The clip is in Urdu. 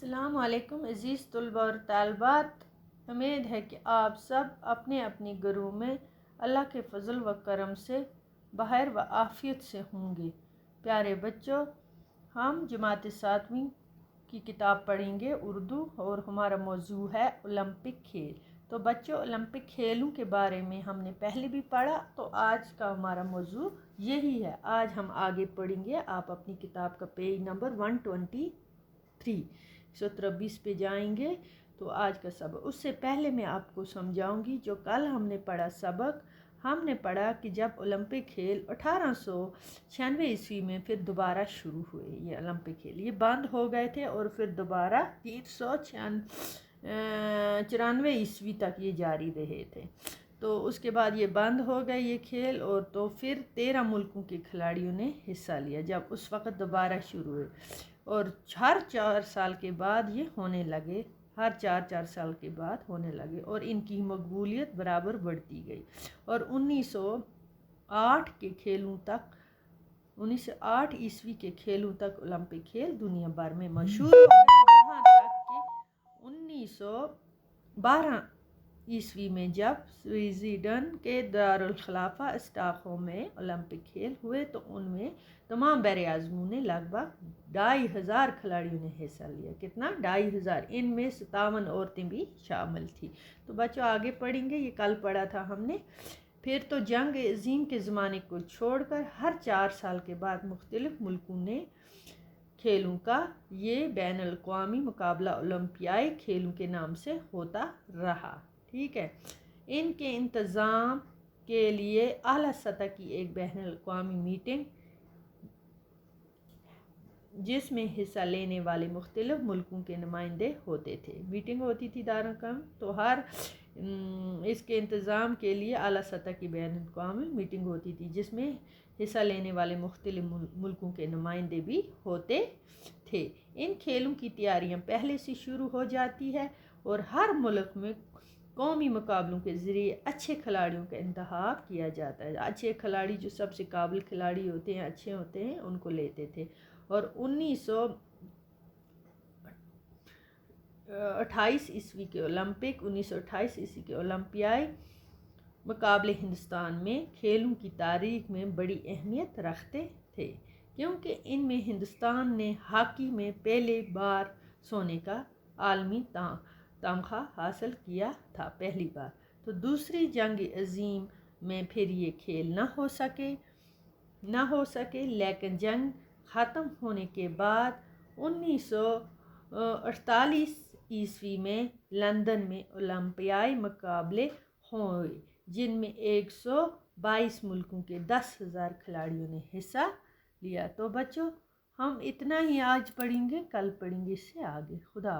السلام علیکم عزیز طلباء اور طالبات، امید ہے کہ آپ سب اپنے اپنے گھروں میں اللہ کے فضل و کرم سے بخیر و عافیت سے ہوں گے۔ پیارے بچوں، ہم جماعت 7ویں کی کتاب پڑھیں گے اردو، اور ہمارا موضوع ہے اولمپک کھیل۔ تو بچوں، اولمپک کھیلوں کے بارے میں ہم نے پہلے بھی پڑھا، تو آج کا ہمارا موضوع یہی ہے۔ آج ہم آگے پڑھیں گے۔ آپ اپنی کتاب کا پیج نمبر 123 123 پہ جائیں گے تو آج کا سبق۔ اس سے پہلے میں آپ کو سمجھاؤں گی جو کل ہم نے پڑھا سبق۔ ہم نے پڑھا کہ جب اولمپک کھیل 1896 عیسوی میں پھر دوبارہ شروع ہوئے، یہ اولمپک کھیل یہ بند ہو گئے تھے، اور پھر دوبارہ 394 عیسوی تک یہ جاری رہے تھے۔ تو اس کے بعد یہ بند ہو گئے یہ کھیل، اور تو پھر 13 ملکوں کے کھلاڑیوں نے حصہ لیا جب اس وقت دوبارہ شروع ہوئے، اور ہر 4 سال کے بعد یہ ہونے لگے، ہر 4 سال کے بعد ہونے لگے، اور ان کی مقبولیت برابر بڑھتی گئی، اور 1908 کے کھیلوں تک 1908 عیسوی کے کھیلوں تک اولمپک کھیل دنیا بھر میں مشہور ہو گئے، یہاں تک کہ 1912 عیسوی میں جب سوئٹزرلینڈ کے دارالخلافہ اسٹاکہولم میں اولمپک کھیل ہوئے تو ان میں تمام بر اعظموں نے لگ بھگ 2500 کھلاڑیوں نے حصہ لیا۔ کتنا؟ 2500، ان میں 57 عورتیں بھی شامل تھیں۔ تو بچوں آگے پڑھیں گے، یہ کل پڑھا تھا ہم نے۔ پھر تو جنگ عظیم کے زمانے کو چھوڑ کر ہر 4 سال کے بعد مختلف ملکوں نے کھیلوں کا یہ بین الاقوامی مقابلہ اولمپیائی کھیلوں کے نام سے ہوتا رہا۔ ٹھیک ہے۔ ان کے انتظام کے لیے اعلیٰ سطح کی ایک بین الاقوامی میٹنگ، جس میں حصہ لینے والے مختلف ملکوں کے نمائندے ہوتے تھے، میٹنگ ہوتی تھی دارالخلافہ، تو اس کے انتظام کے لیے اعلیٰ سطح کی بین الاقوامی میٹنگ ہوتی تھی، جس میں حصہ لینے والے مختلف ملکوں کے نمائندے بھی ہوتے تھے۔ ان کھیلوں کی تیاریاں پہلے سے شروع ہو جاتی ہے، اور ہر ملک میں قومی مقابلوں کے ذریعے اچھے کھلاڑیوں کا انتخاب کیا جاتا ہے۔ اچھے کھلاڑی جو سب سے قابل کھلاڑی ہوتے ہیں، اچھے ہوتے ہیں، ان کو لیتے تھے۔ اور 1928 عیسوی کے اولمپیائی مقابلے ہندوستان میں کھیلوں کی تاریخ میں بڑی اہمیت رکھتے تھے، کیونکہ ان میں ہندوستان نے ہاکی میں پہلی بار سونے کا عالمی تمغہ حاصل کیا تھا، پہلی بار۔ تو دوسری جنگ عظیم میں پھر یہ کھیل نہ ہو سکے، لیکن جنگ ختم ہونے کے بعد 1948 عیسوی میں لندن میں اولمپیائی مقابلے ہوئے، جن میں 122 ملکوں کے 10,000 کھلاڑیوں نے حصہ لیا۔ تو بچوں، ہم اتنا ہی آج پڑھیں گے، کل پڑھیں گے اس سے آگے۔ خدا